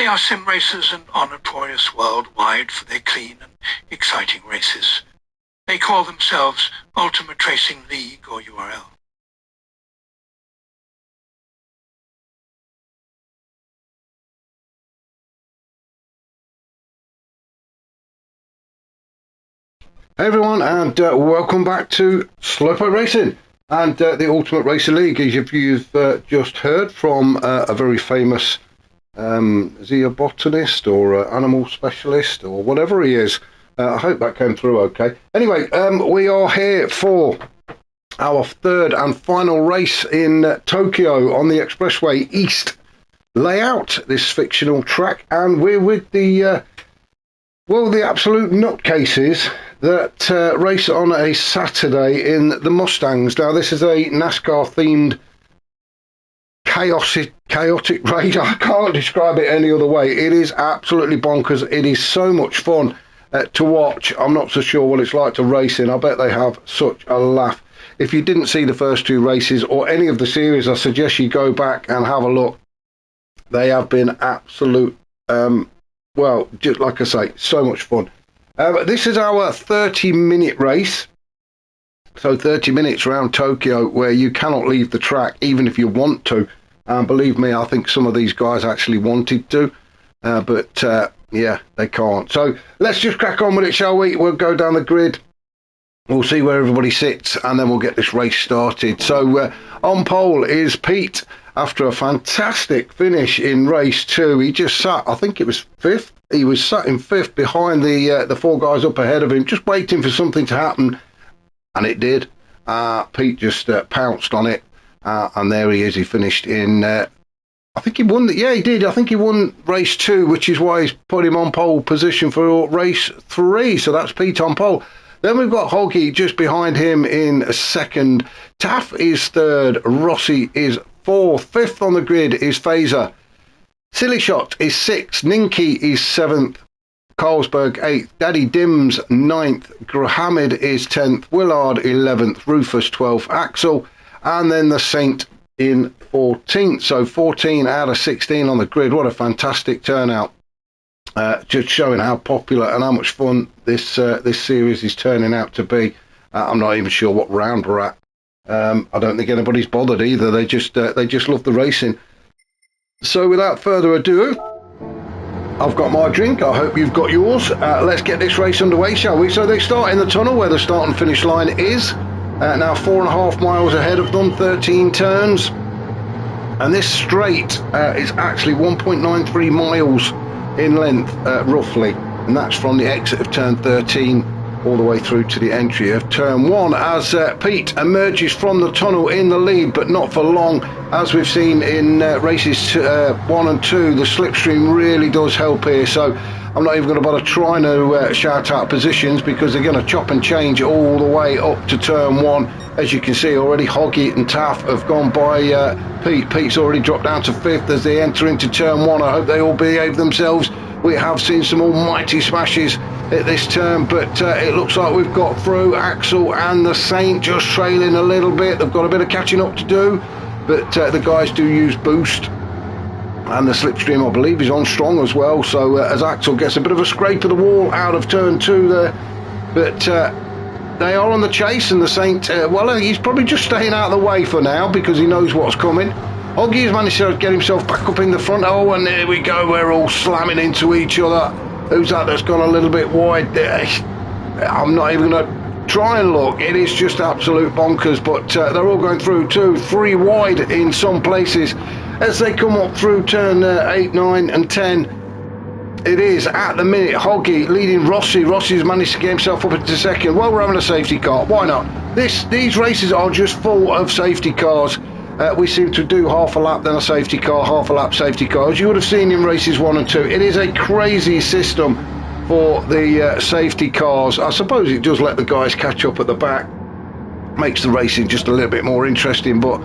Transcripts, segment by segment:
are sim racers and are notorious worldwide for their clean and exciting races. They call themselves Ultimate Racing League, or URL. Hey everyone, and welcome back to Slowpoke Racing and the Ultimate Racer League. As you've just heard from a very famous zoobotanist or animal specialist or whatever he is. I hope that came through okay. Anyway, we are here for our third and final race in Tokyo on the Expressway East layout, this fictional track, and we're with the absolute nutcases that race on a Saturday in the Mustangs. Now, this is a NASCAR-themed chaotic race. I can't describe it any other way. It is absolutely bonkers. It is so much fun to watch. I'm not so sure what it's like to race in. I bet they have such a laugh. If you didn't see the first two races or any of the series, I suggest you go back and have a look. They have been absolute, well, just like I say, so much fun. This is our 30-minute race. So 30 minutes around Tokyo where you cannot leave the track, even if you want to. And believe me, I think some of these guys actually wanted to. But yeah, they can't. So let's just crack on with it, shall we? We'll go down the grid. We'll see where everybody sits, and then we'll get this race started. So on pole is Pete. After a fantastic finish in race 2, he just sat, I think it was 5th. He was sat in 5th behind the 4 guys up ahead of him, just waiting for something to happen. And it did. Pete just pounced on it. And there he is. He finished in, I think he won. Yeah, he did. I think he won race 2, which is why he's put him on pole position for race 3. So that's Pete on pole. Then we've got Hoggy just behind him in 2nd. Taff is 3rd. Rossi is 4th. 5th on the grid is Phaser. Silly Shot is 6th. Ninky is 7th. Carlsberg 8th. Daddy Dims 9th. Grahamid is 10th. Willard 11th. Rufus 12th. Axel. And then the Saint in 14th. So 14 out of 16 on the grid. What a fantastic turnout. Just showing how popular and how much fun this series is turning out to be. I'm not even sure what round we're at. I don't think anybody's bothered either. They just love the racing. So without further ado, I've got my drink. I hope you've got yours. Let's get this race underway, shall we? So they start in the tunnel where the start and finish line is. Now 4.5 miles ahead of them, 13 turns. And this straight is actually 1.93 miles in length, roughly. And that's from the exit of turn 13 all the way through to the entry of turn 1 as Pete emerges from the tunnel in the lead, but not for long. As we've seen in races 1 and 2, the slipstream really does help here. So I'm not even going to bother trying to shout out positions, because they're going to chop and change all the way up to turn 1. As you can see already, Hoggy and Taff have gone by Pete. Pete's already dropped down to 5th as they enter into turn 1. I hope they all behave themselves. We have seen some almighty smashes at this turn, but it looks like we've got through. Axel and the Saint just trailing a little bit. They've got a bit of catching up to do, but the guys do use boost. And the slipstream, I believe, is on strong as well. So as Axel gets a bit of a scrape of the wall out of turn 2 there. But they are on the chase, and the Saint, well, he's probably just staying out of the way for now because he knows what's coming. Hoggy has managed to get himself back up in the front. Oh, and there we go. We're all slamming into each other. Who's that that's gone a little bit wide there? I'm not even going to try and look. It is just absolute bonkers. But they're all going through 2, 3 wide in some places. As they come up through turn 8, 9 and 10, it is at the minute Hoggy leading Rossi. Rossi's managed to get himself up into 2nd. Well, we're having a safety car. Why not? These races are just full of safety cars. We seem to do half a lap, then a safety car, half a lap, safety car, as you would have seen in races 1 and 2. It is a crazy system for the safety cars. I suppose it does let the guys catch up at the back. Makes the racing just a little bit more interesting, but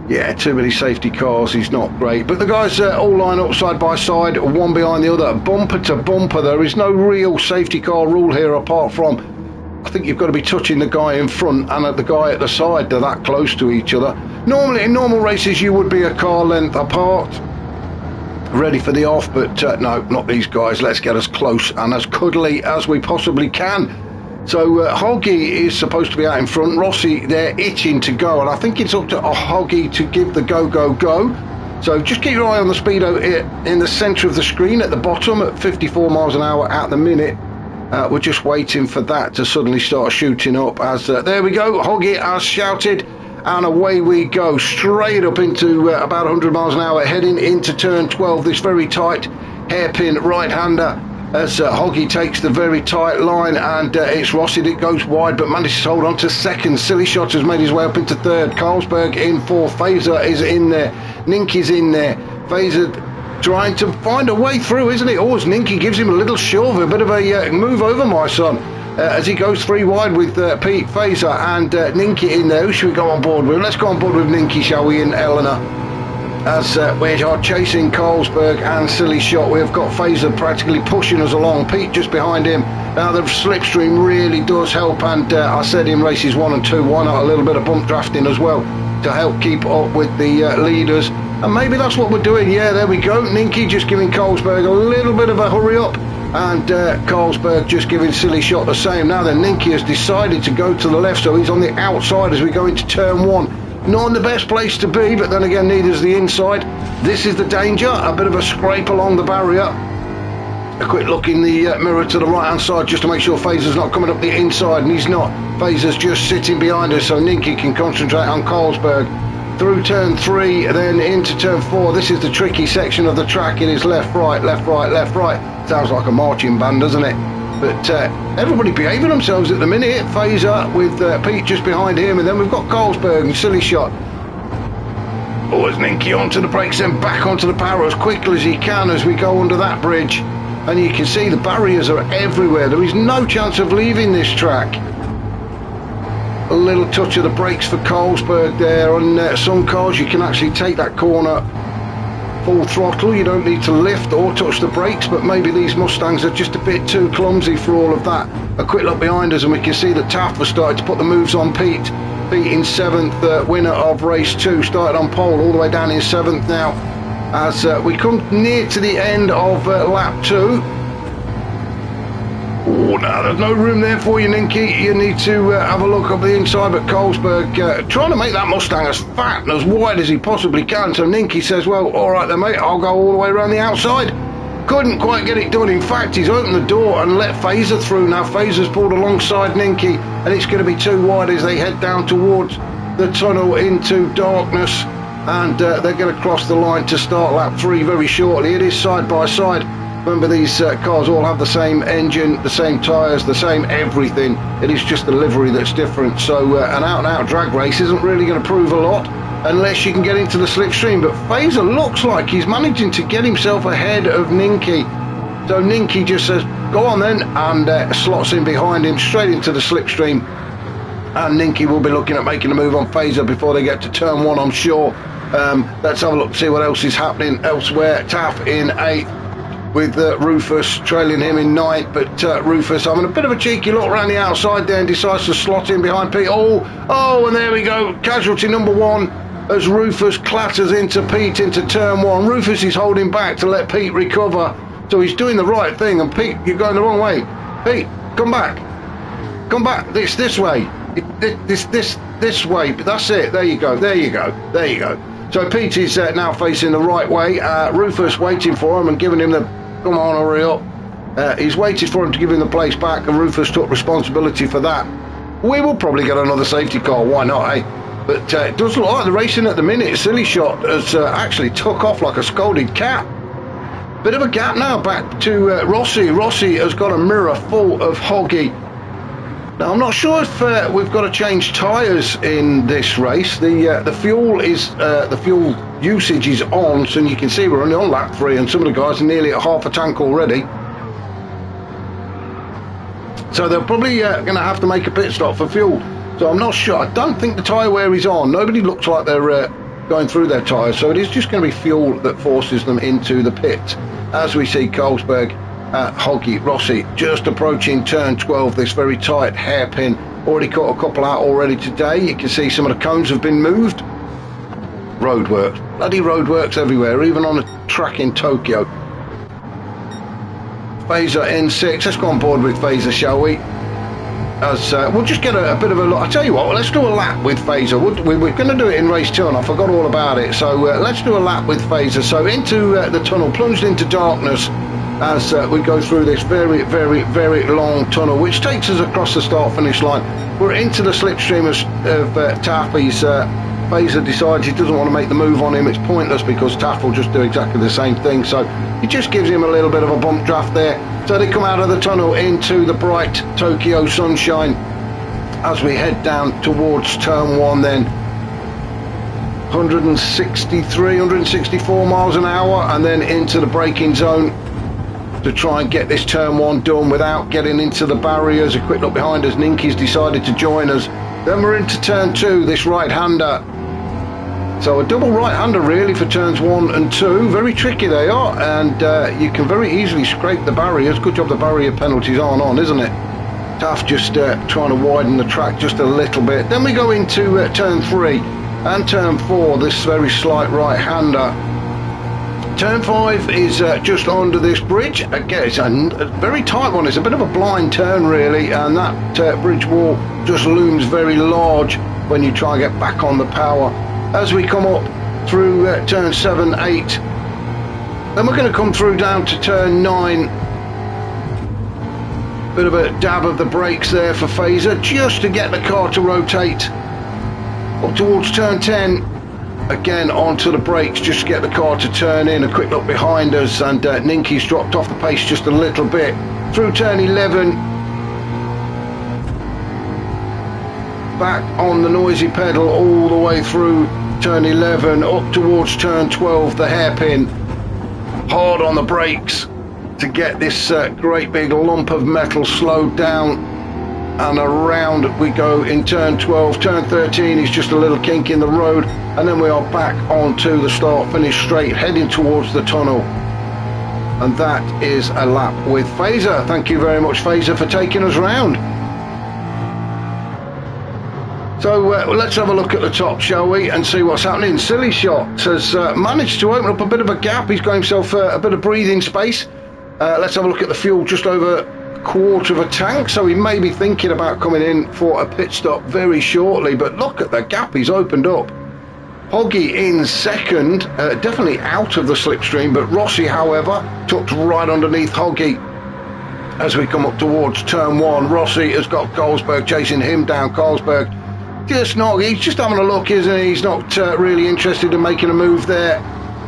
yeah, too many safety cars is not great. But the guys all line up side by side, one behind the other, bumper to bumper. There is no real safety car rule here apart from, I think you've got to be touching the guy in front and the guy at the side. They're that close to each other. Normally, in normal races, you would be a car length apart. ready for the off, but no, not these guys. Let's get as close and as cuddly as we possibly can. So Hoggy is supposed to be out in front. Rossi, they're itching to go, and I think it's up to Hoggy to give the go, go, go. So just keep your eye on the speedo in the centre of the screen at the bottom at 54 miles an hour at the minute. We're just waiting for that to suddenly start shooting up as there we go. Hoggy has shouted, and away we go straight up into about 100 miles an hour, heading into turn 12. This very tight hairpin right-hander as Hoggy takes the very tight line, and it's Rossi that goes wide but manages to hold on to second. Silly Shot has made his way up into third. Carlsberg in fourth. Fazer is in there. Ninky's in there. Fazer trying to find a way through, isn't it? Oh, as Ninky gives him a little shove, a bit of a move over, my son, as he goes three wide with Pete, Fazer and Ninky in there. Who should we go on board with? Let's go on board with Ninky, shall we, in Eleanor? As we are chasing Carlsberg and Silly Shot. We have got Fazer practically pushing us along. Pete just behind him. Now the slipstream really does help, and I said in races 1 and 2, why not a little bit of bump drafting as well to help keep up with the leaders. And maybe that's what we're doing. Yeah, there we go. Ninky just giving Carlsberg a little bit of a hurry up, and Carlsberg just giving Silly Shot the same. Now then, Ninky has decided to go to the left, so he's on the outside as we go into turn 1. Not in the best place to be, but then again, neither is the inside. This is the danger. A bit of a scrape along the barrier. A quick look in the mirror to the right hand side just to make sure Fazer's not coming up the inside, and he's not. Fazer's just sitting behind us so Ninky can concentrate on Carlsberg. Through turn 3, then into turn 4. This is the tricky section of the track. It is left, right, left, right, left, right. Sounds like a marching band, doesn't it? But everybody behaving themselves at the minute. Fazer with Pete just behind him, and then we've got Carlsberg and Silly Shot. Oh, as Ninky onto the brakes, then back onto the power as quickly as he can as we go under that bridge. And you can see the barriers are everywhere. There is no chance of leaving this track. A little touch of the brakes for Carlsberg there. On some cars you can actually take that corner full throttle. You don't need to lift or touch the brakes, but maybe these Mustangs are just a bit too clumsy for all of that. A quick look behind us and we can see that Taft has started to put the moves on Pete. Pete in 7th, winner of race 2, started on pole, all the way down in 7th now as we come near to the end of lap 2. Oh, no, there's no room there for you, Ninky. You need to have a look up the inside, but Carlsberg trying to make that Mustang as fat and as wide as he possibly can. So Ninky says, well, all right then, mate, I'll go all the way around the outside. Couldn't quite get it done. In fact, he's opened the door and let Fazer through. Now Fazer's pulled alongside Ninky, and it's going to be too wide as they head down towards the tunnel into darkness. And they're going to cross the line to start lap 3 very shortly. It is side by side. Remember, these cars all have the same engine, the same tyres, the same everything. It is just the livery that's different. So an out-and-out drag race isn't really going to prove a lot unless you can get into the slipstream. But Fazer looks like he's managing to get himself ahead of Ninky. So Ninky just says, go on then, and slots in behind him straight into the slipstream. And Ninky will be looking at making a move on Fazer before they get to turn 1, I'm sure. Let's have a look to see what else is happening elsewhere. Taff in 8th. With Rufus trailing him in 9th, but Rufus having a bit of a cheeky look around the outside there and decides to slot in behind Pete. Oh, and there we go, casualty number 1 as Rufus clatters into Pete into turn 1. Rufus is holding back to let Pete recover, so he's doing the right thing. And Pete, you're going the wrong way. Pete, come back, this way, this way. But that's it. There you go. So Pete is now facing the right way. Rufus waiting for him and giving him the come on, hurry up. He's waited for him to give him the place back, and Rufus took responsibility for that. We will probably get another safety car, why not, eh? But it does look like the racing at the minute. Silly Shot has actually took off like a scolded cat. Bit of a gap now back to Rossi. Rossi has got a mirror full of Hoggy. Now, I'm not sure if we've got to change tyres in this race. The fuel is the fuel usage is on, so you can see we're only on lap 3, and some of the guys are nearly at half a tank already. So they're probably going to have to make a pit stop for fuel. So I'm not sure. I don't think the tyre wear is on. Nobody looks like they're going through their tyres, so it is just going to be fuel that forces them into the pit. As we see Carlsberg, Hoggy, Rossi just approaching turn 12, this very tight hairpin. Already caught a couple out already today. You can see some of the cones have been moved. roadworks. Bloody roadworks everywhere, even on a track in Tokyo. Phaser N6, let's go on board with Phaser, shall we? As we'll just get a bit of a look. I tell you what, let's do a lap with Phaser. We're going to do it in race 2 and I forgot all about it, so let's do a lap with Phaser. So into the tunnel, plunged into darkness as we go through this very, very, very long tunnel, which takes us across the start-finish line. We're into the slipstream of Taff. Phaser decides he doesn't want to make the move on him. It's pointless because Taff will just do exactly the same thing, so he just gives him a little bit of a bump draft there. So they come out of the tunnel into the bright Tokyo sunshine as we head down towards turn 1 then. 163, 164 miles an hour, and then into the braking zone to try and get this turn 1 done without getting into the barriers. A quick look behind us, Ninki's decided to join us. Then we're into turn 2, this right-hander. So a double right-hander really for turns 1 and 2. Very tricky they are, and you can very easily scrape the barriers. Good job the barrier penalties aren't on, isn't it? Taff just trying to widen the track just a little bit. Then we go into turn 3 and turn 4, this very slight right-hander. Turn 5 is just under this bridge. Again, it's a very tight one. It's a bit of a blind turn really, and that bridge wall just looms very large when you try and get back on the power. As we come up through turn 7, 8, then we're going to come through down to turn 9. Bit of a dab of the brakes there for Phaser, just to get the car to rotate. Up towards turn 10. Again onto the brakes just to get the car to turn in. A quick look behind us, and Ninki's dropped off the pace just a little bit. Through turn 11, back on the noisy pedal all the way through turn 11, up towards turn 12, the hairpin. Hard on the brakes to get this great big lump of metal slowed down, and around we go in turn 12. Turn 13 is just a little kink in the road, and then we are back onto the start-finish straight, heading towards the tunnel. And that is a lap with Phaser. Thank you very much, Phaser, for taking us round. So let's have a look at the top, shall we, and see what's happening. Silly Shot has managed to open up a bit of a gap. He's got himself a bit of breathing space. Let's have a look at the fuel, just over a quarter of a tank, so he may be thinking about coming in for a pit stop very shortly, but look at the gap he's opened up. Hoggy in second, definitely out of the slipstream, but Rossi, however, tucked right underneath Hoggy. As we come up towards turn 1, Rossi has got Carlsberg chasing him down. Carlsberg he's just having a look, isn't he? He's not really interested in making a move there.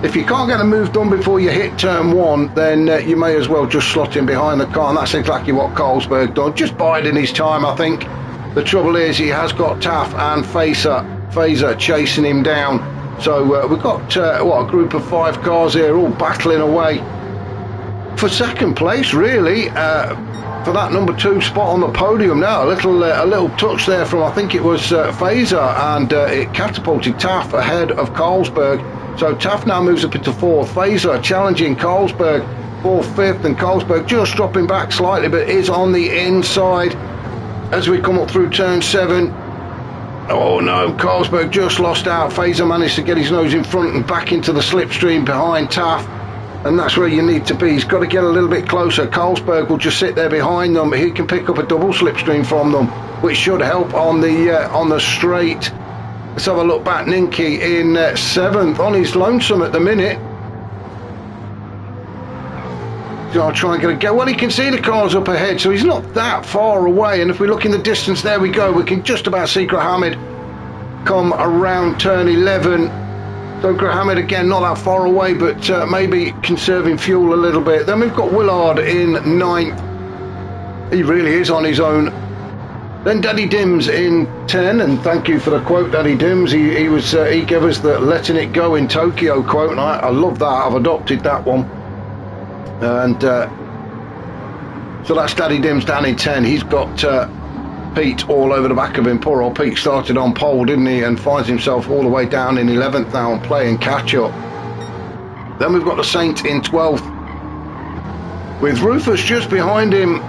If you can't get a move done before you hit turn 1, then you may as well just slot in behind the car, and that's exactly what Carlsberg done. Just biding his time, I think. The trouble is he has got Taff and Phaser chasing him down. So we've got a group of 5 cars here, all battling away for second place, really. For that number 2 spot on the podium now. A little touch there from, I think it was Phaser, and it catapulted Taff ahead of Carlsberg. So Taff now moves up into 4th. Phaser challenging Carlsberg 4th, 5th, and Carlsberg just dropping back slightly, but is on the inside as we come up through turn 7. Oh no, Carlsberg just lost out. Phaser managed to get his nose in front and back into the slipstream behind Taff. And that's where you need to be. He's got to get a little bit closer. Carlsberg will just sit there behind them. He can pick up a double slipstream from them, which should help on the straight. Let's have a look back. Ninki in 7th, on his lonesome at the minute. I'll try and get a go. Well, he can see the cars up ahead, so he's not that far away. And if we look in the distance, there we go. We can just about see Grahamid come around turn 11. So Grahamid again not that far away, but maybe conserving fuel a little bit. Then we've got Willard in 9th. He really is on his own. Then Daddy Dims in 10, and thank you for the quote, Daddy Dims. He gave us the letting it go in Tokyo quote, and I love that. I've adopted that one. And so that's Daddy Dims down in 10. He's got Pete all over the back of him. Poor old Pete started on pole, didn't he, and finds himself all the way down in 11th now and playing catch up. Then we've got the Saint in 12th with Rufus just behind him.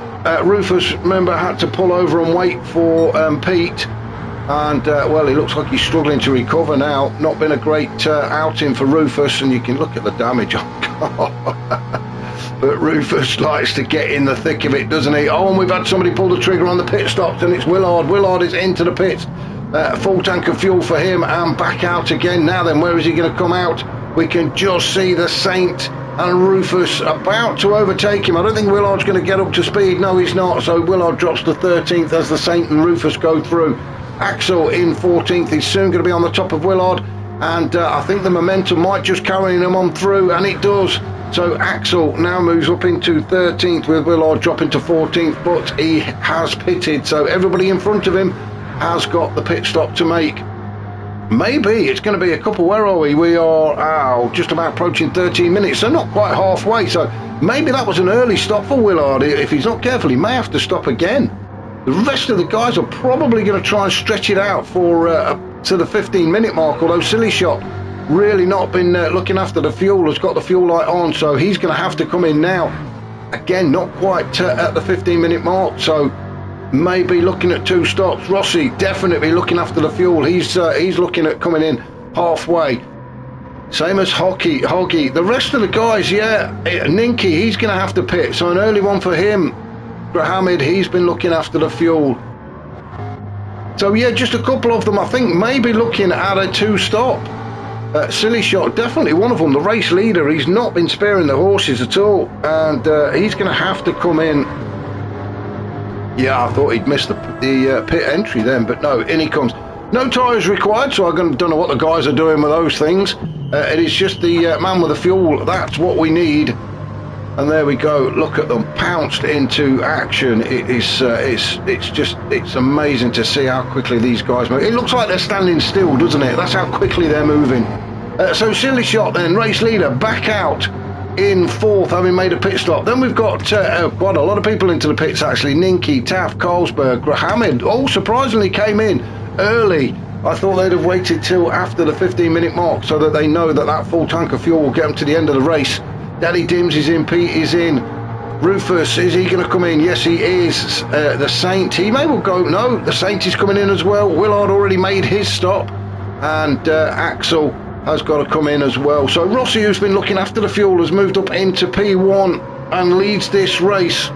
Rufus, remember, had to pull over and wait for Pete. And well, it looks like he's struggling to recover now. Not been a great outing for Rufus, and you can look at the damage on car. But Rufus likes to get in the thick of it, doesn't he? Oh, and we've had somebody pull the trigger on the pit stops, and it's Willard. Willard is into the pits. Full tank of fuel for him, and back out again. Now then, where is he going to come out? We can just see the Saint and Rufus about to overtake him. I don't think Willard's going to get up to speed. No, he's not. So Willard drops to 13th as the Saint and Rufus go through. Axel in 14th. He's soon going to be on the top of Willard. And I think the momentum might just carry him on through, and it does. So Axel now moves up into 13th with Willard dropping to 14th, but he has pitted. So everybody in front of him has got the pit stop to make. Maybe it's going to be a couple. Where are we? We are just about approaching 13 minutes, so not quite halfway. So maybe that was an early stop for Willard. If he's not careful, he may have to stop again. The rest of the guys are probably going to try and stretch it out for to the 15-minute mark, although Silly Shot really not been looking after the fuel, has got the fuel light on, so he's going to have to come in now. Again, not quite at the 15-minute mark, so maybe looking at 2 stops. Rossi definitely looking after the fuel. He's looking at coming in halfway. Same as Hoggy. The rest of the guys, yeah, Ninky, he's going to have to pit, so an early one for him. Grahamid, he's been looking after the fuel. So yeah, just a couple of them, I think, maybe looking at a 2-stop. Silly Shot, definitely one of them, the race leader. He's not been sparing the horses at all, and he's going to have to come in. Yeah, I thought he'd missed the pit entry then, but no, in he comes. No tyres required, so I don't know what the guys are doing with those things. It is just the man with the fuel. That's what we need. And there we go. Look at them, pounced into action. It's amazing to see how quickly these guys move. It looks like they're standing still, doesn't it? That's how quickly they're moving. So Silly Shot then, race leader, back out in 4th, having made a pit stop. Then we've got quite a lot of people into the pits, actually. Ninky, Taff, Carlsberg, Grahamid, all surprisingly came in early. I thought they'd have waited till after the 15-minute mark so that they know that that full tank of fuel will get them to the end of the race. Daddy Dims is in, Pete is in. Rufus, is he going to come in? Yes, he is. The Saint, he may well go. No, the Saint is coming in as well. Willard already made his stop. And Axel has got to come in as well. So Rossi, who's been looking after the fuel, has moved up into P1 and leads this race.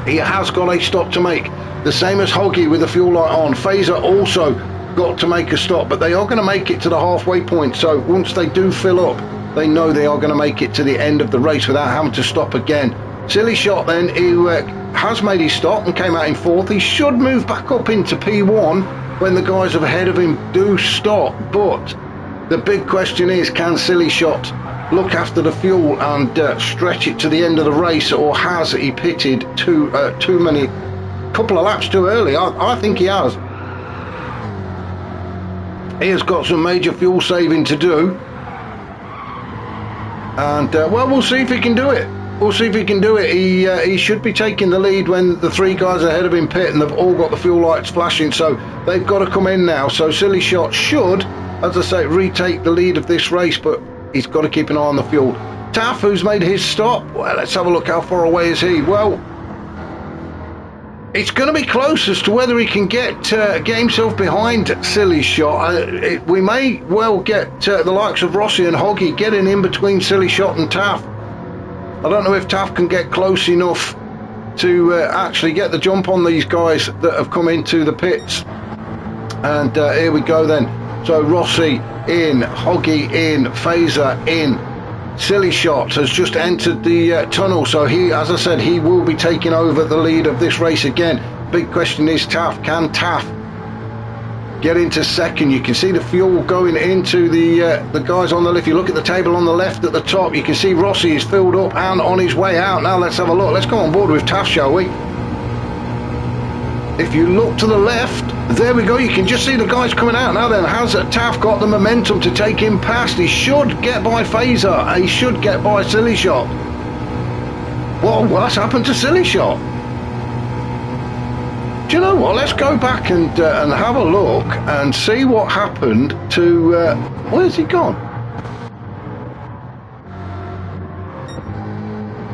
He has got a stop to make. The same as Hoggy with the fuel light on. Phaser also got to make a stop, but they are going to make it to the halfway point. So once they do fill up, they know they are going to make it to the end of the race without having to stop again. Silly Shot then, who has made his stop and came out in 4th. He should move back up into P1 when the guys ahead of him do stop. But the big question is, can Silly Shot look after the fuel and stretch it to the end of the race, or has he pitted too many, couple of laps too early? I think he has. He has got some major fuel saving to do. And well, we'll see if he can do it. We'll see if he can do it. He should be taking the lead when the 3 guys ahead of him pit, and they've all got the fuel lights flashing, so they've got to come in now. So Silly Shot should, as I say, retake the lead of this race, but he's got to keep an eye on the fuel. Taff, who's made his stop, well, let's have a look. How far away is he? Well, it's going to be close as to whether he can get himself behind Silly Shot. We may well get the likes of Rossi and Hoggy getting in between Silly Shot and Taff. I don't know if Taff can get close enough to actually get the jump on these guys that have come into the pits. And here we go then. So Rossi in, Hoggy in, Phaser in. Silly Shot has just entered the tunnel, so he, as I said, he will be taking over the lead of this race again. Big question is Taff. Can Taff get into second? You can see the fuel going into the guys on the left. If you look at the table on the left at the top, you can see Rossi is filled up and on his way out. Now let's have a look. Let's go on board with Taff, shall we? If you look to the left, there we go. You can just see the guys coming out. Now then, has Taff got the momentum to take him past? He should get by Phaser. He should get by Silly Shot. Well, what's happened to Silly Shot? Do you know what? Let's go back and have a look and see what happened to... where's he gone?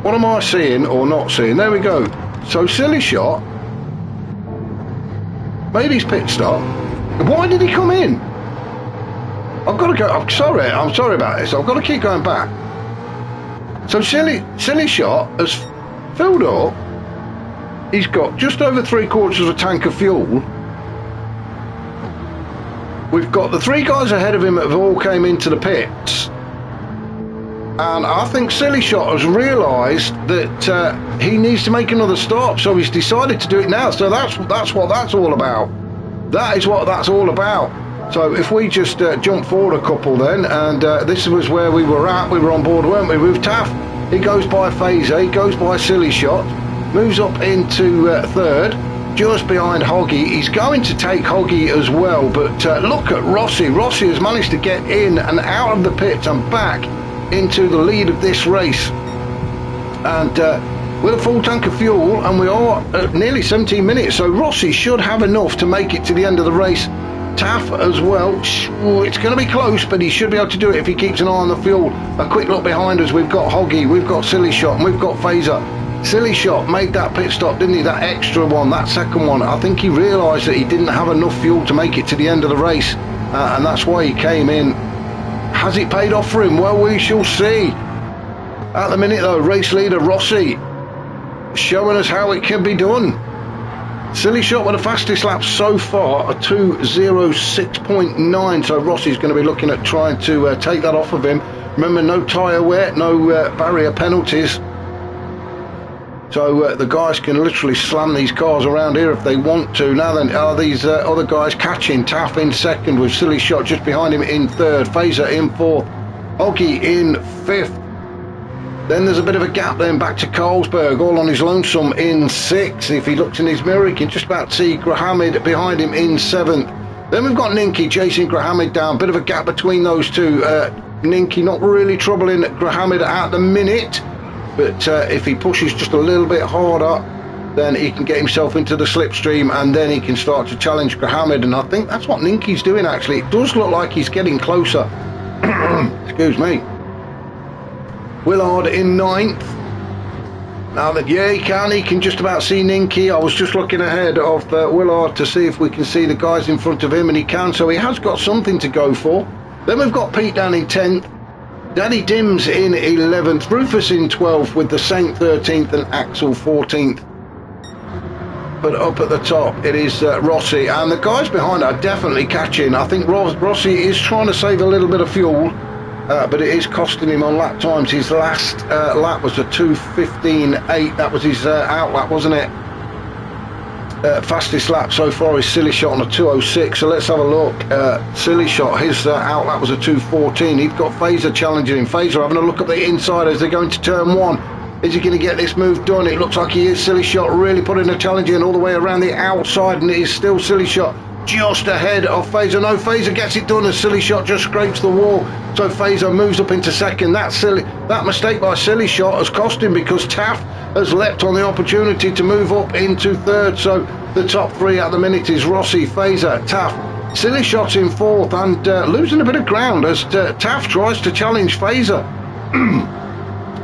What am I seeing or not seeing? There we go. So Silly Shot made his pit stop, Why did he come in? I've got to go. I'm sorry about this. I've got to keep going back. So silly shot has filled up. He's got just over 3/4 of a tank of fuel. We've got the 3 guys ahead of him that have all came into the pits. And I think Silly Shot has realised that he needs to make another stop, so he's decided to do it now. So that's what that's all about. That is what that's all about. So if we just jump forward a couple then, and this was where we were at. We were on board, weren't we, with Taff? He goes by Phaser, he goes by Silly Shot, moves up into 3rd, just behind Hoggy. He's going to take Hoggy as well, but look at Rossi. Rossi has managed to get in and out of the pits and back into the lead of this race. And with a full tank of fuel, and we are at nearly 17 minutes, so Rossi should have enough to make it to the end of the race. Taff as well. It's going to be close, but he should be able to do it if he keeps an eye on the fuel. A quick look behind us. We've got Hoggy, we've got Silly Shot, and we've got Phaser. Silly Shot made that pit stop, didn't he? That extra one, that second one. I think he realised that he didn't have enough fuel to make it to the end of the race, and that's why he came in. Has it paid off for him? Well, we shall see. At the minute though, race leader Rossi showing us how it can be done. Silly Shot with the fastest lap so far, a 2:06.9, so Rossi's going to be looking at trying to take that off of him. Remember, no tyre wear, no barrier penalties. So the guys can literally slam these cars around here if they want to. Now then, are these other guys catching? Taff in 2nd with Silly Shot just behind him in 3rd. Phaser in 4th. Hoggy in 5th. Then there's a bit of a gap then back to Carlsberg, all on his lonesome in 6th. If he looks in his mirror, he can just about see Grahamid behind him in 7th. Then we've got Ninky chasing Grahamid down. Bit of a gap between those two. Ninky not really troubling Grahamid at the minute. But if he pushes just a little bit harder, then he can get himself into the slipstream, and then he can start to challenge Grahamid. And I think that's what Ninky's doing, actually. It does look like he's getting closer. Excuse me. Willard in 9th. Now that, yeah, he can just about see Ninky. I was just looking ahead of Willard to see if we can see the guys in front of him, and he can, so he has got something to go for. Then we've got Pete down in 10th. Daddy Dims in 11th, Rufus in 12th with the Saint 13th and Axel 14th. But up at the top it is Rossi, and the guys behind are definitely catching. I think Rossi is trying to save a little bit of fuel, but it is costing him on lap times. His last lap was a 2:15.8, that was his out lap, wasn't it? Fastest lap so far is Silly Shot on a 2:06, so let's have a look. Silly Shot, his out lap was a 2:14. He's got Phaser challenging him. Phaser having a look at the inside as they're going to turn 1. Is he going to get this move done? It looks like he is. Silly Shot really putting a challenge in all the way around the outside, and it is still Silly Shot just ahead of Phaser. No, Phaser gets it done as Silly Shot just scrapes the wall, so Phaser moves up into 2nd. That mistake by Silly Shot has cost him, because Taff has leapt on the opportunity to move up into 3rd. So the top 3 at the minute is Rossi, Phaser, Taff. Silly Shot in 4th, and losing a bit of ground as Taff tries to challenge Phaser.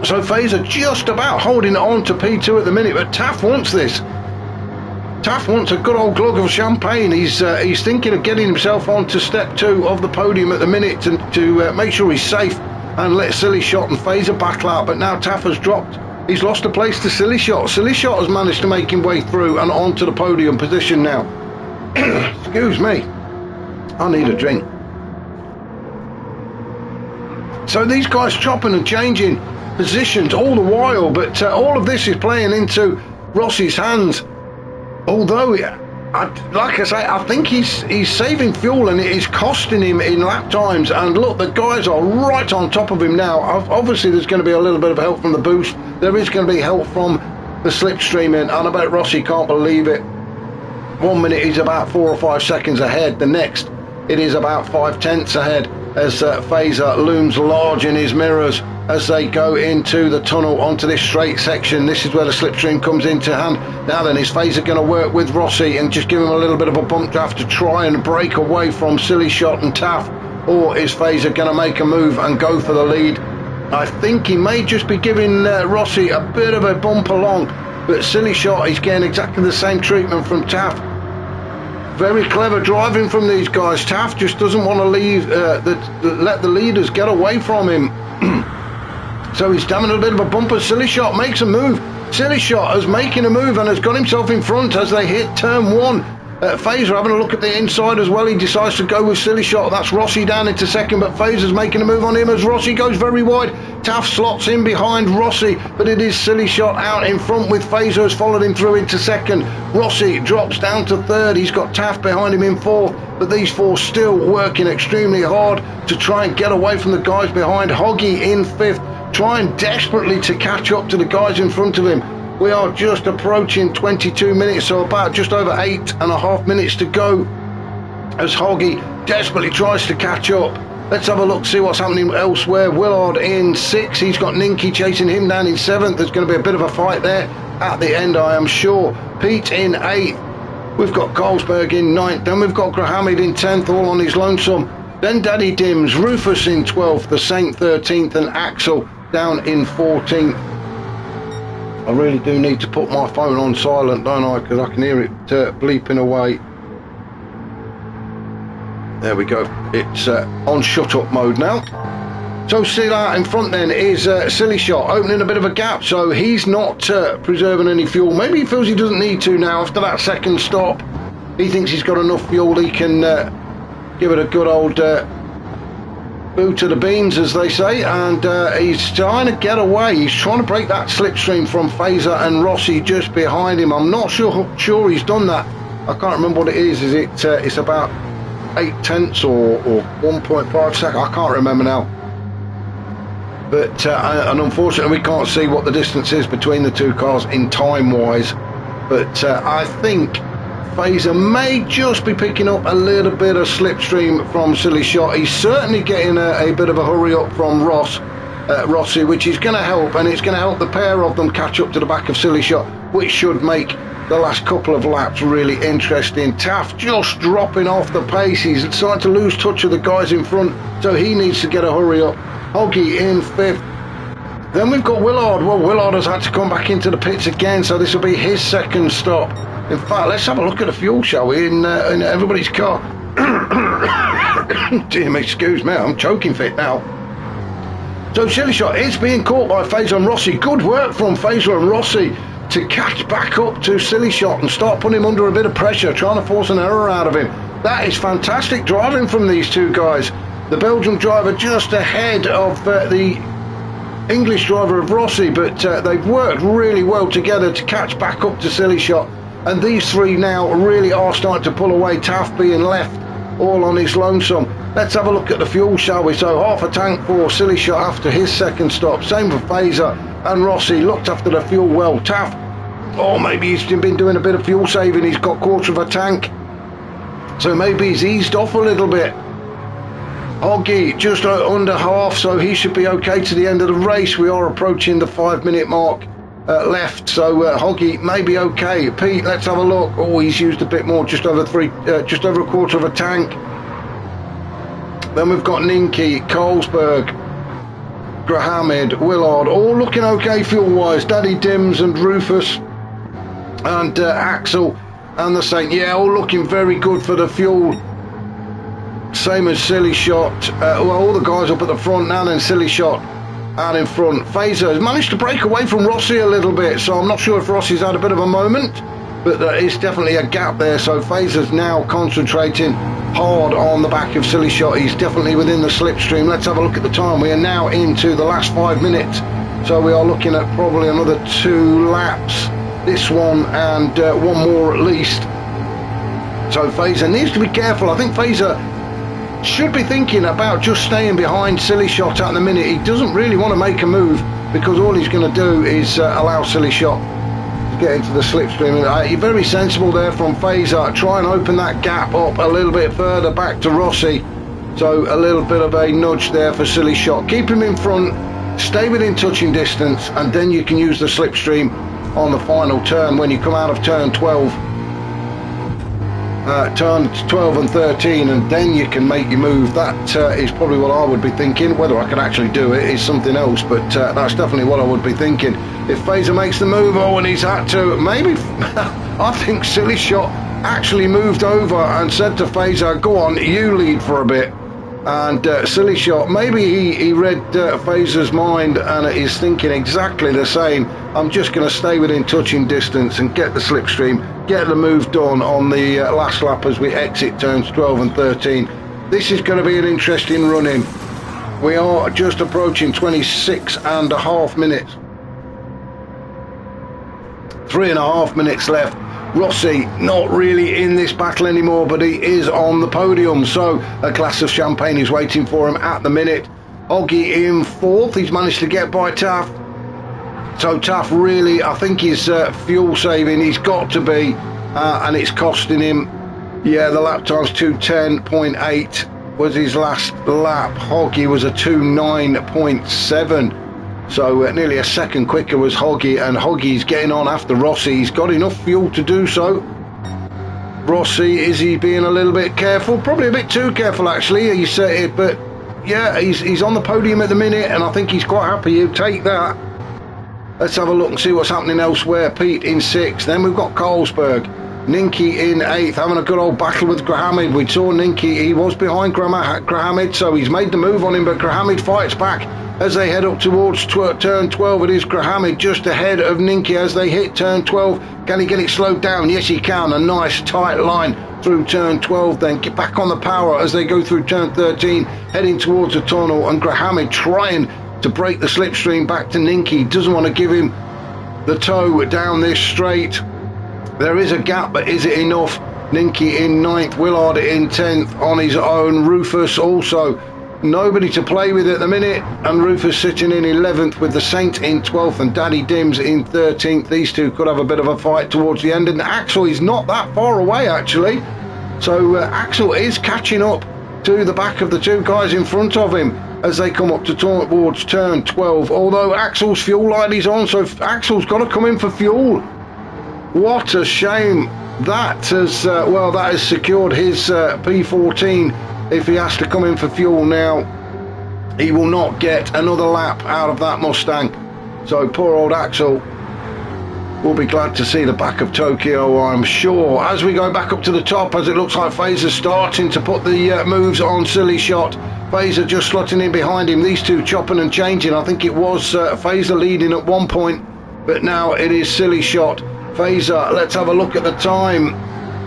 So Phaser just about holding on to P2 at the minute, but Taff wants this. Taff wants a good old glug of champagne. He's thinking of getting himself onto step 2 of the podium at the minute to make sure he's safe and let Silly Shot and Phaser battle out. But now Taff has dropped. He's lost a place to Silly Shot. Silly Shot has managed to make him way through and onto the podium position now. Excuse me. I need a drink. So these guys chopping and changing positions all the while, but all of this is playing into Rossi's hands. Although, like I say, I think he's saving fuel, and it is costing him in lap times. And look, the guys are right on top of him now. Obviously, there's going to be a little bit of help from the boost. There is going to be help from the slipstreaming, and I bet Rossi can't believe it. 1 minute he's about 4 or 5 seconds ahead. The next, it is about 5/10 ahead as Phaser looms large in his mirrors as they go into the tunnel onto this straight section. This is where the slipstream comes into hand. Now then, is Phaser going to work with Rossi and just give him a little bit of a bump draft to try and break away from Silly Shot and Taff? Or is Phaser going to make a move and go for the lead? I think he may just be giving Rossi a bit of a bump along, but Silly Shot is getting exactly the same treatment from Taff. Very clever driving from these guys. Taft just doesn't want to leave, let the leaders get away from him. So he's having a bit of a bumper. Silly Shot makes a move. Silly Shot is making a move and has got himself in front as they hit turn one. Phaser having a look at the inside as well. He decides to go with Silly Shot. That's Rossi down into second, but Phaser's making a move on him as Rossi goes very wide. Taft slots in behind Rossi, but it is Silly Shot out in front with Phaser has followed him through into second. Rossi drops down to third. He's got Taft behind him in fourth, but these four still working extremely hard to try and get away from the guys behind. Hoggy in fifth, trying desperately to catch up to the guys in front of him. We are just approaching 22 minutes, so about just over 8.5 minutes to go as Hoggy desperately tries to catch up. Let's have a look, see what's happening elsewhere. Willard in 6th, he's got Ninky chasing him down in 7th. There's going to be a bit of a fight there at the end, I am sure. Pete in 8th, we've got Carlsberg in 9th, then we've got Grahamid in 10th, all on his lonesome. Then Daddy Dims, Rufus in 12th, the Saint 13th, and Axel down in 14th. I really do need to put my phone on silent, don't I? Because I can hear it bleeping away. There we go. It's on shut up mode now. So still out in front then is Silly Shot, opening a bit of a gap. So he's not preserving any fuel. Maybe he feels he doesn't need to now after that second stop. He thinks he's got enough fuel. He can give it a good old boot to the beans, as they say, and he's trying to get away. He's trying to break that slipstream from Phaser and Rossi just behind him. I'm not sure he's done that. I can't remember what it is. Is it? It's about 0.8 or 1.5 seconds. I can't remember now. But and unfortunately, we can't see what the distance is between the two cars in time-wise. But I think Phaser may just be picking up a little bit of slipstream from Silly Shot. He's certainly getting a bit of a hurry up from Rossi, which is going to help, and it's going to help the pair of them catch up to the back of Silly Shot, which should make the last couple of laps really interesting. Taft just dropping off the pace. He's starting to lose touch of the guys in front, so he needs to get a hurry up. Hoggy in 5th. Then we've got Willard. Well, Willard has had to come back into the pits again, so this will be his second stop. In fact, let's have a look at the fuel, shall we, in everybody's car. Dear me, excuse me, I'm choking fit now. So Silly Shot is being caught by Phaser and Rossi. Good work from Phaser and Rossi to catch back up to Silly Shot and start putting him under a bit of pressure, trying to force an error out of him. That is fantastic driving from these two guys. The Belgian driver just ahead of the English driver of Rossi, but they've worked really well together to catch back up to Silly Shot. And these three now really are starting to pull away, Taft being left all on his lonesome. Let's have a look at the fuel, shall we? So half a tank for Silly Shot after his second stop. Same for Phaser and Rossi, looked after the fuel well. Taft, oh, maybe he's been doing a bit of fuel saving. He's got quarter of a tank, so maybe he's eased off a little bit. Hoggy just under half, so he should be okay to the end of the race. We are approaching the 5-minute mark left, so Hoggy may be okay. Pete, let's have a look. Oh, he's used a bit more, just over a quarter of a tank. Then we've got Ninky, Carlsberg, Grahamid, Willard, all looking okay fuel-wise. Daddy Dims and Rufus and Axel and the Saint, yeah, all looking very good for the fuel. Same as Silly Shot. Well, all the guys up at the front now, then Silly Shot out in front. Phaser has managed to break away from Rossi a little bit, so I'm not sure if Rossi's had a bit of a moment, but there is definitely a gap there. So Phaser's now concentrating hard on the back of Silly Shot. He's definitely within the slipstream. Let's have a look at the time. We are now into the last 5 minutes, so we are looking at probably another 2 laps, this one and one more at least. So Phaser needs to be careful. I think Phaser should be thinking about just staying behind Silly Shot at the minute. He doesn't really want to make a move, because all he's going to do is allow Silly Shot to get into the slipstream. You're very sensible there from Phaser. Try and open that gap up a little bit further back to Rossi. So a little bit of a nudge there for Silly Shot. Keep him in front, stay within touching distance, and then you can use the slipstream on the final turn when you come out of turn 12. Turns 12 and 13, and then you can make your move. That is probably what I would be thinking. Whether I can actually do it is something else, but that's definitely what I would be thinking. If Phaser makes the move, oh, and he's had to, maybe I think Silly Shot actually moved over and said to Fazer, go on, you lead for a bit. And Silly Shot, maybe he read Fazer's mind and is thinking exactly the same. I'm just going to stay within touching distance and get the slipstream, get the move done on the last lap as we exit turns 12 and 13. This is going to be an interesting run-in. We are just approaching 26.5 minutes. 3.5 minutes left. Rossi not really in this battle anymore, but he is on the podium, so a glass of champagne is waiting for him at the minute. Hoggy in 4th, he's managed to get by Taff. So Taff really, I think he's fuel saving, he's got to be, and it's costing him. Yeah, the lap time's 2:10.8 was his last lap. Hoggy was a 2:09.7. So nearly a second quicker was Hoggy, and Hoggy's getting on after Rossi. He's got enough fuel to do so. Rossi, is he being a little bit careful? Probably a bit too careful, actually. He said it, but yeah, he's on the podium at the minute, and I think he's quite happy. He'll take that. Let's have a look and see what's happening elsewhere. Pete in 6th. Then we've got Carlsberg. Ninky in 8th, having a good old battle with Grahamid. We saw Ninky, he was behind Grahamid, so he's made the move on him, but Grahamid fights back as they head up towards turn 12. It is Grahamid just ahead of Ninky as they hit turn 12. Can he get it slowed down? Yes, he can. A nice tight line through turn 12, then get back on the power as they go through turn 13, heading towards the tunnel, and Grahamid trying to break the slipstream back to Ninky. Doesn't want to give him the toe down this straight. There is a gap, but is it enough? Ninky in 9th, Willard in 10th on his own. Rufus also nobody to play with at the minute, and Rufus sitting in 11th with the Saint in 12th and Daddy Dims in 13th. These two could have a bit of a fight towards the end, and Axel is not that far away actually. So Axel is catching up to the back of the two guys in front of him as they come up towards turn 12, although Axel's fuel light is on, so Axel's got to come in for fuel. What a shame. That has well, that has secured his P14. If he has to come in for fuel now, he will not get another lap out of that Mustang. So poor old Axel will be glad to see the back of Tokyo, I'm sure. As we go back up to the top, as it looks like Fazer's starting to put the moves on Silly Shot. Fazer just slotting in behind him, these two chopping and changing. I think it was Fazer leading at one point, but now it is Silly Shot. Fazer, let's have a look at the time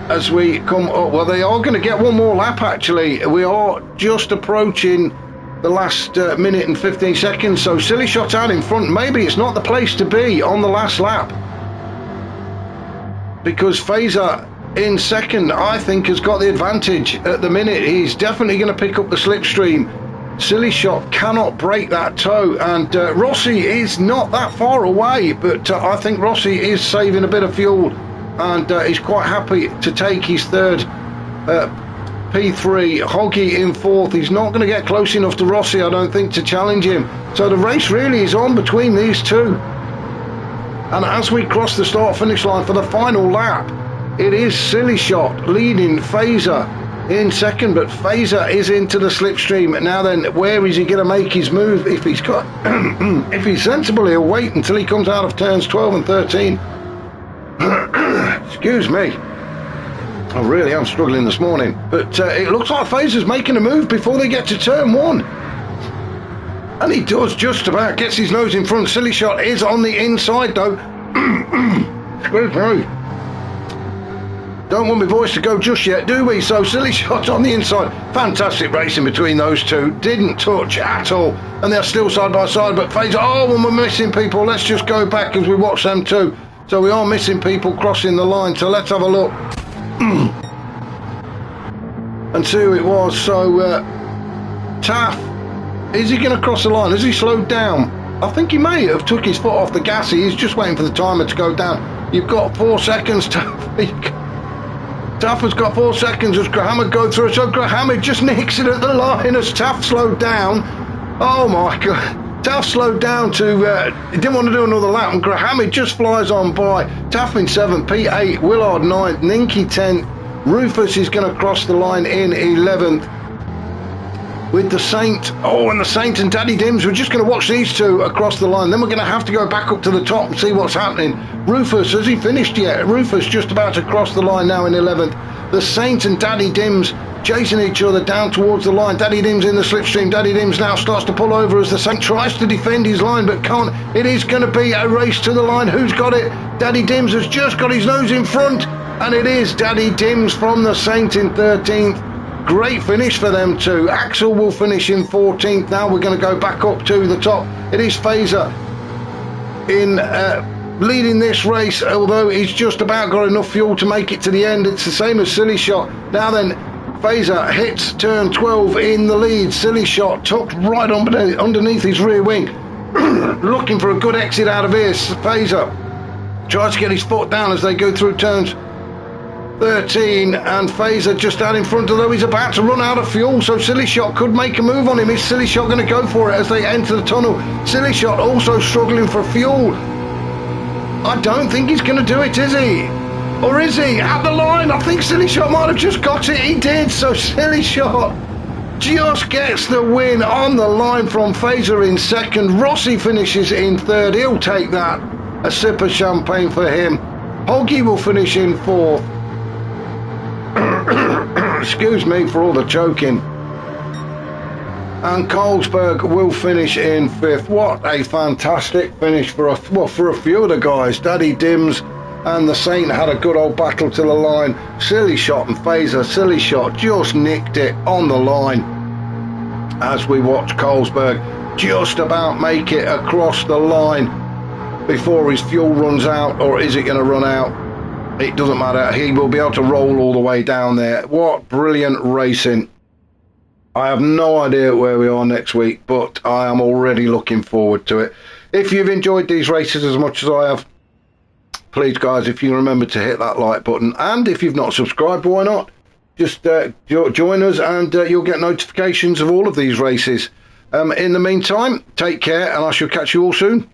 as we come up. Well, they are going to get one more lap actually. We are just approaching the last minute and 15 seconds, so Silly Shot out in front. Maybe it's not the place to be on the last lap, because Fazer in second, I think, has got the advantage at the minute. He's definitely going to pick up the slipstream. Silly Shot cannot break that toe, and Rossi is not that far away, but I think Rossi is saving a bit of fuel, and he's quite happy to take his third P3. Hoggy in 4th. He's not going to get close enough to Rossi, I don't think, to challenge him. So the race really is on between these two. And as we cross the start-finish line for the final lap, it is Silly Shot leading Fazer in second, but Fazer is into the slipstream. Now then, where is he going to make his move? If he's got, if he's sensible, he'll wait until he comes out of turns 12 and 13. Excuse me. I really am struggling this morning. But it looks like Fazer's making a move before they get to turn 1. And he does just about, gets his nose in front. Silly Shot is on the inside though. Excuse me. Don't want my voice to go just yet, do we? So Silly Shot on the inside. Fantastic racing between those two. Didn't touch at all. And they're still side by side, but Fazer, oh, well, we're missing people. Let's just go back as we watch them too. So we are missing people crossing the line. So let's have a look. And see who it was. So Taff, is he going to cross the line? Has he slowed down? I think he may have took his foot off the gas. He's just waiting for the timer to go down. You've got 4 seconds to... Taff has got 4 seconds as Grahamid go through. So Grahamid just nicks it at the line as Taff slowed down. Oh my God. Taff slowed down to, he didn't want to do another lap, and Grahamid just flies on by. Taff in 7th, P8, Willard 9th, Ninky 10th. Rufus is going to cross the line in 11th. with the Saint. Oh, and the Saint and Daddy Dims. We're just going to watch these two across the line. Then we're going to have to go back up to the top and see what's happening. Rufus, has he finished yet? Rufus just about to cross the line now in 11th. The Saint and Daddy Dims chasing each other down towards the line. Daddy Dims in the slipstream. Daddy Dims now starts to pull over as the Saint tries to defend his line but can't. It is going to be a race to the line. Who's got it? Daddy Dims has just got his nose in front, and it is Daddy Dims from the Saint in 13th. Great finish for them two. Axel will finish in 14th. Now we're going to go back up to the top. It is Fazer in leading this race, although he's just about got enough fuel to make it to the end. It's the same as Silly Shot. Now then, Fazer hits turn 12 in the lead. Silly Shot tucked right underneath his rear wing, looking for a good exit out of here. Fazer tries to get his foot down as they go through turns 13, and Fazer just out in front, although he's about to run out of fuel, so Silly Shot could make a move on him. Is Silly Shot going to go for it as they enter the tunnel? Silly Shot also struggling for fuel. I don't think he's going to do it, is he? Or is he? At the line, I think Silly Shot might have just got it. He did, so Silly Shot just gets the win on the line from Fazer in second. Rossi finishes in third. He'll take that. A sip of champagne for him. Hoggy will finish in fourth. Excuse me for all the choking. And Colesberg will finish in fifth. What a fantastic finish for a few of the guys. Daddy Dims and the Saint had a good old battle to the line. Silly Shot and Fazer. Silly Shot just nicked it on the line as we watch Colesberg just about make it across the line before his fuel runs out. Or is it going to run out? It doesn't matter. He will be able to roll all the way down there. What brilliant racing. I have no idea where we are next week, but I am already looking forward to it. If you've enjoyed these races as much as I have, please, guys, if you remember to hit that like button. And if you've not subscribed, why not? Just join us and you'll get notifications of all of these races. In the meantime, take care, and I shall catch you all soon.